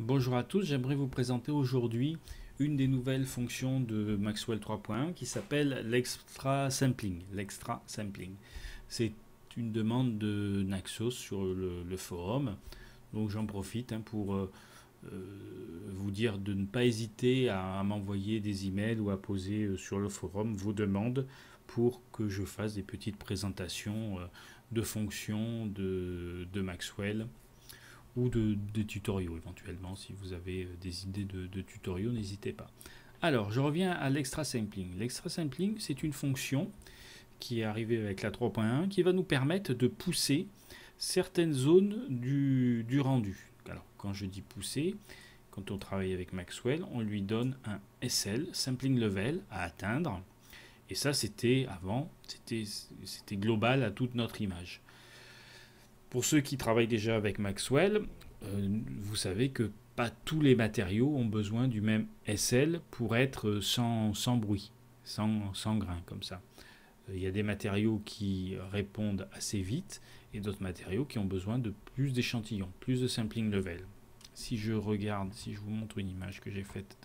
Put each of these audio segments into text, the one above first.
Bonjour à tous, j'aimerais vous présenter aujourd'hui une des nouvelles fonctions de Maxwell 3.1 qui s'appelle l'extra sampling. L'extra sampling. C'est une demande de Naxos sur le forum, donc j'en profite pour vous dire de ne pas hésiter à m'envoyer des emails ou à poser sur le forum vos demandes pour que je fasse des petites présentations de fonctions de Maxwell ou des tutoriaux éventuellement. Si vous avez des idées de tutoriaux, n'hésitez pas. Alors, je reviens à l'extra sampling. L'extra sampling, c'est une fonction qui est arrivée avec la 3.1 qui va nous permettre de pousser certaines zones du rendu. Alors, quand je dis pousser, quand on travaille avec Maxwell, on lui donne un SL, Sampling Level, à atteindre. Et ça, c'était avant, c'était global à toute notre image. Pour ceux qui travaillent déjà avec Maxwell, vous savez que pas tous les matériaux ont besoin du même SL pour être sans bruit, sans grain comme ça. Il y a des matériaux qui répondent assez vite et d'autres matériaux qui ont besoin de plus d'échantillons, plus de sampling level. Si je regarde, si je vous montre une image que j'ai faite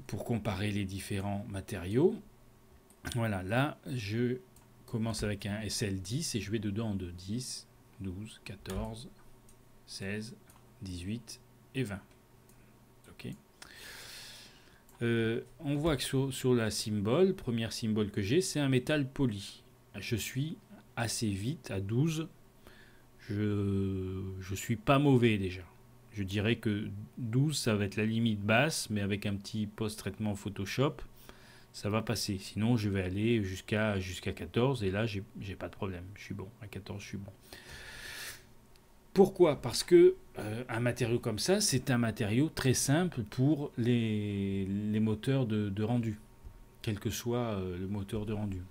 pour comparer les différents matériaux, voilà, là je commence avec un SL10 et je vais de 2 en 2. 10, 12, 14, 16, 18 et 20. Ok. On voit que sur la symbole, première symbole que j'ai, c'est un métal poli. Je suis assez vite à 12. Je suis pas mauvais déjà. Je dirais que 12, ça va être la limite basse, mais avec un petit post-traitement Photoshop, ça va passer. Sinon, je vais aller jusqu'à 14 et là, j'ai pas de problème. Je suis bon. À 14, je suis bon. Pourquoi? Parce que un matériau comme ça, c'est un matériau très simple pour les moteurs de rendu, quel que soit le moteur de rendu.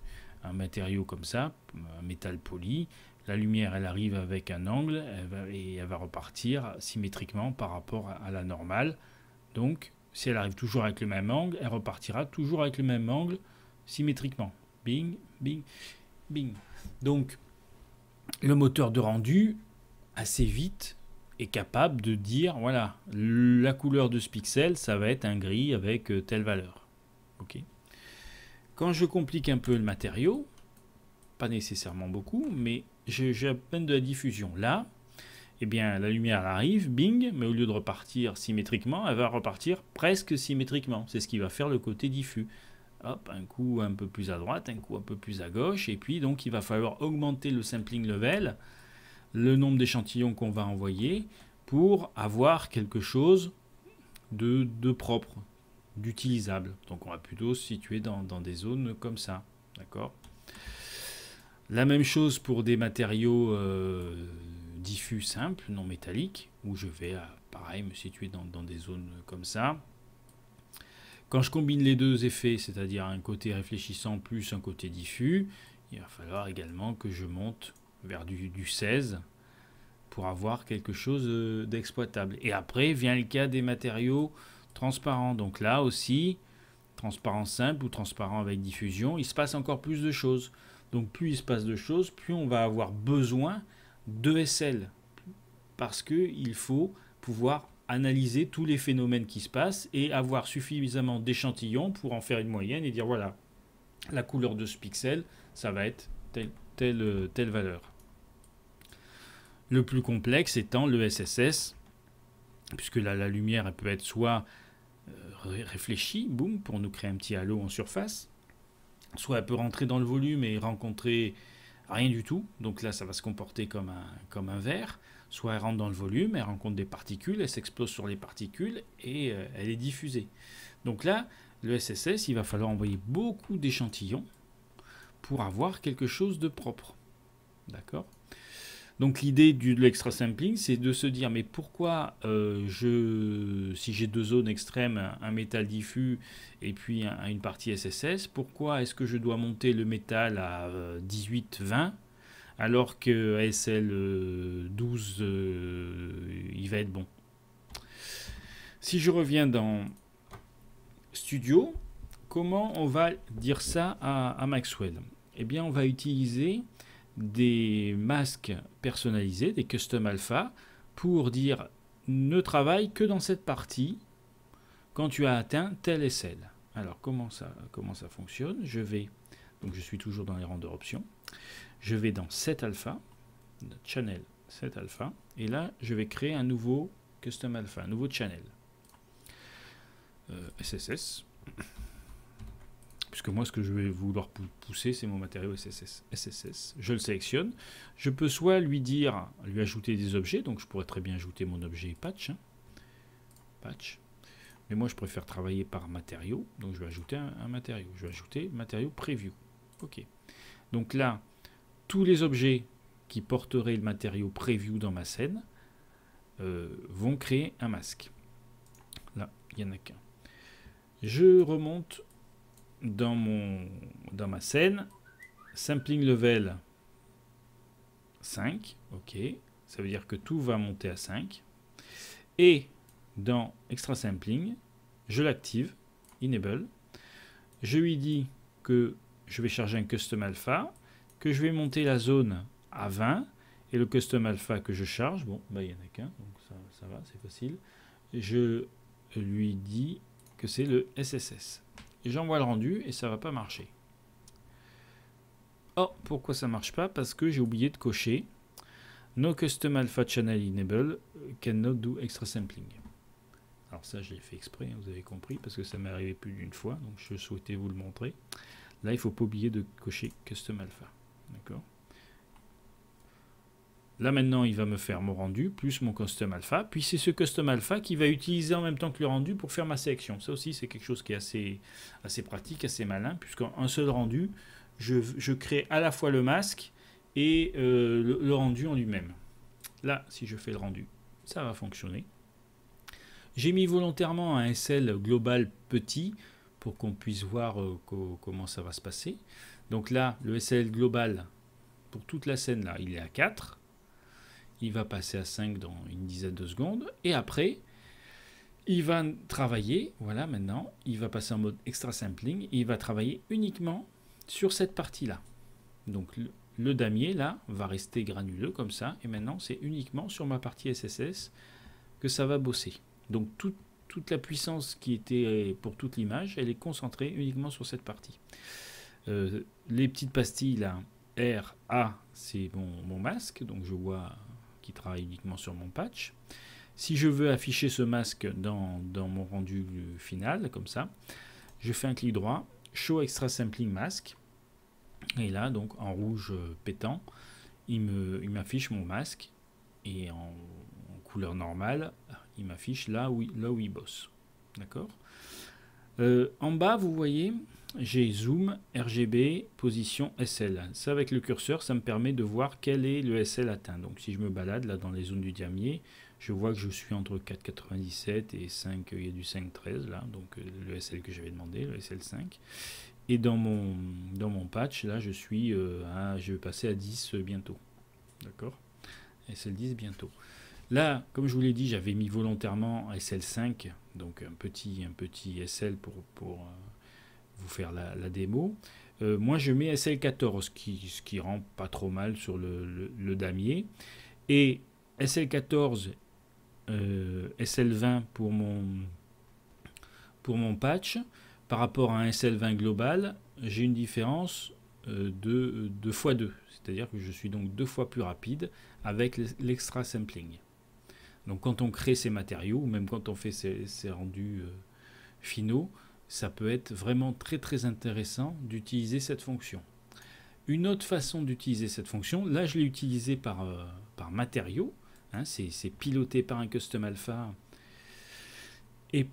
Un matériau comme ça, un métal poli, la lumière, elle arrive avec un angle et elle va repartir symétriquement par rapport à la normale. Donc, si elle arrive toujours avec le même angle, elle repartira toujours avec le même angle symétriquement. Bing, bing, bing. Donc, le moteur de rendu, assez vite, est capable de dire, voilà, la couleur de ce pixel, ça va être un gris avec telle valeur. Ok. Quand je complique un peu le matériau, pas nécessairement beaucoup, mais j'ai à peine de la diffusion. Là, eh bien, la lumière elle arrive, bing, mais au lieu de repartir symétriquement, elle va repartir presque symétriquement. C'est ce qui va faire le côté diffus. Hop, un coup un peu plus à droite, un coup un peu plus à gauche, et puis donc il va falloir augmenter le sampling level, le nombre d'échantillons qu'on va envoyer, pour avoir quelque chose de propre, d'utilisable. Donc on va plutôt se situer dans des zones comme ça. D'accord ? La même chose pour des matériaux diffus simples, non métalliques, où je vais, pareil, me situer dans des zones comme ça. Quand je combine les deux effets, c'est-à-dire un côté réfléchissant plus un côté diffus, il va falloir également que je monte vers du 16 pour avoir quelque chose d'exploitable. Et après vient le cas des matériaux transparents. Donc là aussi, transparent simple ou transparent avec diffusion, il se passe encore plus de choses. Donc plus il se passe de choses, plus on va avoir besoin de SL. Parce qu'il faut pouvoir analyser tous les phénomènes qui se passent et avoir suffisamment d'échantillons pour en faire une moyenne et dire voilà, la couleur de ce pixel, ça va être telle valeur. Le plus complexe étant le SSS, puisque la lumière elle peut être soit réfléchie, boum, pour nous créer un petit halo en surface, soit elle peut rentrer dans le volume et rencontrer rien du tout, donc là ça va se comporter comme un verre, soit elle rentre dans le volume, elle rencontre des particules, elle s'explose sur les particules et elle est diffusée. Donc là, le SSS, il va falloir envoyer beaucoup d'échantillons pour avoir quelque chose de propre. D'accord ? Donc l'idée de l'extra sampling, c'est de se dire mais pourquoi si j'ai deux zones extrêmes, un métal diffus et puis une partie SSS, pourquoi est-ce que je dois monter le métal à 18-20 alors que ASL 12 il va être bon. Si je reviens dans Studio, comment on va dire ça à Maxwell? Eh bien on va utiliser des masques personnalisés, des custom alpha, pour dire ne travaille que dans cette partie quand tu as atteint tel SL. Alors comment ça fonctionne? Donc je suis toujours dans les rendeurs options. Je vais dans set alpha, channel set alpha, et là je vais créer un nouveau custom alpha, un nouveau channel. SSS. Puisque moi ce que je vais vouloir pousser c'est mon matériau SSS. Je le sélectionne. Je peux soit lui ajouter des objets, donc je pourrais très bien ajouter mon objet patch. Patch. Mais moi je préfère travailler par matériau, donc je vais ajouter un matériau. Je vais ajouter matériau preview. Ok. Donc là, tous les objets qui porteraient le matériau preview dans ma scène vont créer un masque. Là, il n'y en a qu'un. Je remonte dans ma scène, sampling level 5, ok, ça veut dire que tout va monter à 5, et dans extra sampling, je l'active, enable, je lui dis que je vais charger un custom alpha, que je vais monter la zone à 20, et le custom alpha que je charge, bon, bah il n'y en a qu'un, donc ça va, c'est facile, je lui dis que c'est le SSS. Et j'envoie le rendu et ça va pas marcher. Oh, pourquoi ça marche pas? Parce que j'ai oublié de cocher No Custom Alpha Channel Enable cannot do extra sampling. Alors ça, je l'ai fait exprès, vous avez compris, parce que ça m'est arrivé plus d'une fois, donc je souhaitais vous le montrer. Là, il faut pas oublier de cocher Custom Alpha. D'accord? Là maintenant, il va me faire mon rendu, plus mon custom alpha. Puis c'est ce custom alpha qui va utiliser en même temps que le rendu pour faire ma sélection. Ça aussi, c'est quelque chose qui est assez pratique, assez malin, puisqu'en seul rendu, je crée à la fois le masque et le rendu en lui-même. Là, si je fais le rendu, ça va fonctionner. J'ai mis volontairement un SL global petit pour qu'on puisse voir comment ça va se passer. Donc là, le SL global, pour toute la scène, là, il est à 4. Il va passer à 5 dans une dizaine de secondes. Et après, il va travailler, voilà maintenant, il va passer en mode extra sampling. Et il va travailler uniquement sur cette partie-là. Donc le damier, là, va rester granuleux comme ça. Et maintenant, c'est uniquement sur ma partie SSS que ça va bosser. Donc toute la puissance qui était pour toute l'image, elle est concentrée uniquement sur cette partie. Les petites pastilles, là, R, A, c'est mon masque. Donc je vois qui travaille uniquement sur mon patch. Si je veux afficher ce masque dans mon rendu final, comme ça, je fais un clic droit, Show Extra Sampling Mask, et là, donc en rouge pétant, il m'affiche mon masque, et en couleur normale, il m'affiche là où il bosse. D'accord? En bas, vous voyez, j'ai Zoom, RGB, position SL. Ça, avec le curseur, ça me permet de voir quel est le SL atteint. Donc, si je me balade là dans les zones du damier, je vois que je suis entre 4,97 et 5, il y a du 5,13 là, donc le SL que j'avais demandé, le SL5. Et dans mon patch, là, je vais passer à 10 bientôt. D'accord? SL10 bientôt. Là, comme je vous l'ai dit, j'avais mis volontairement SL5, donc un petit SL pour vous faire la démo. Moi, je mets SL14, ce qui rend pas trop mal sur le damier. Et SL14, SL20 pour mon patch. Par rapport à un SL20 global, j'ai une différence de 2 x 2. C'est-à-dire que je suis donc 2 fois plus rapide avec l'extra sampling. Donc quand on crée ces matériaux, ou même quand on fait ces rendus finaux, ça peut être vraiment très très intéressant d'utiliser cette fonction. Une autre façon d'utiliser cette fonction, là je l'ai utilisé par matériaux, hein, c'est piloté par un custom alpha et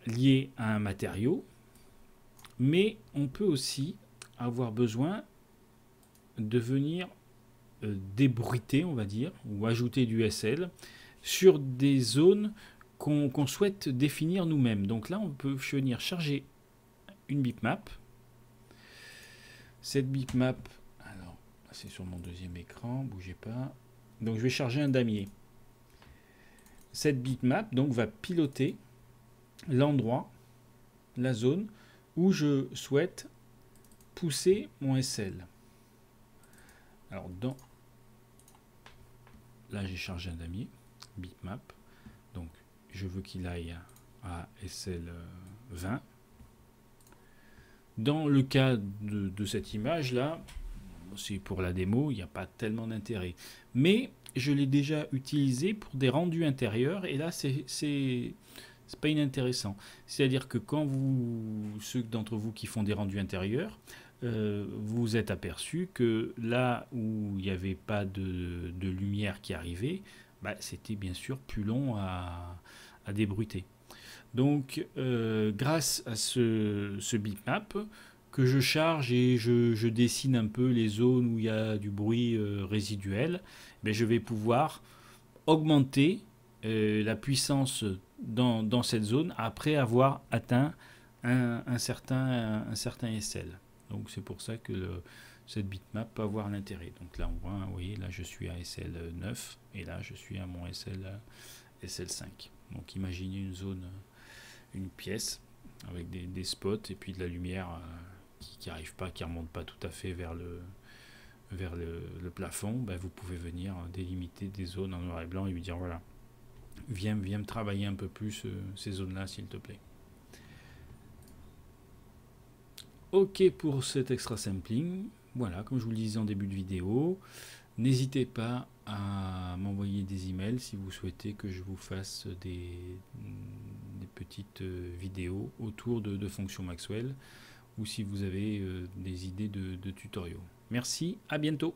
lié à un matériau, mais on peut aussi avoir besoin de venir débruiter, on va dire, ou ajouter du SL sur des zones qu'on souhaite définir nous-mêmes. Donc là, on peut venir charger une bitmap. Cette bitmap, alors, c'est sur mon deuxième écran, bougez pas. Donc, je vais charger un damier. Cette bitmap, donc, va piloter l'endroit, la zone où je souhaite pousser mon SL. Alors, là, j'ai chargé un damier, bitmap. bitmap. Donc je veux qu'il aille à SL20. Dans le cas de cette image là, c'est pour la démo, il n'y a pas tellement d'intérêt. Mais je l'ai déjà utilisé pour des rendus intérieurs et là c'est pas inintéressant. C'est-à-dire que quand ceux d'entre vous qui font des rendus intérieurs, vous êtes aperçu que là où il n'y avait pas de lumière qui arrivait, bah, c'était bien sûr plus long à débruiter. Donc grâce à ce bitmap que je charge et je dessine un peu les zones où il y a du bruit résiduel, ben, je vais pouvoir augmenter la puissance dans cette zone après avoir atteint un certain SL. Donc c'est pour ça que cette bitmap peut avoir l'intérêt. Donc là on voit, vous voyez, là je suis à SL9 et là je suis à mon SL5. Donc imaginez une zone, une pièce avec des spots et puis de la lumière qui arrive pas, qui remonte pas tout à fait vers le plafond. Ben, vous pouvez venir délimiter des zones en noir et blanc et lui dire voilà, viens me travailler un peu plus ces zones là s'il te plaît. Ok pour cet extra sampling. Voilà, comme je vous le disais en début de vidéo, n'hésitez pas à m'envoyer des emails si vous souhaitez que je vous fasse des petites vidéos autour de fonctions Maxwell ou si vous avez des idées de tutoriaux. Merci, à bientôt.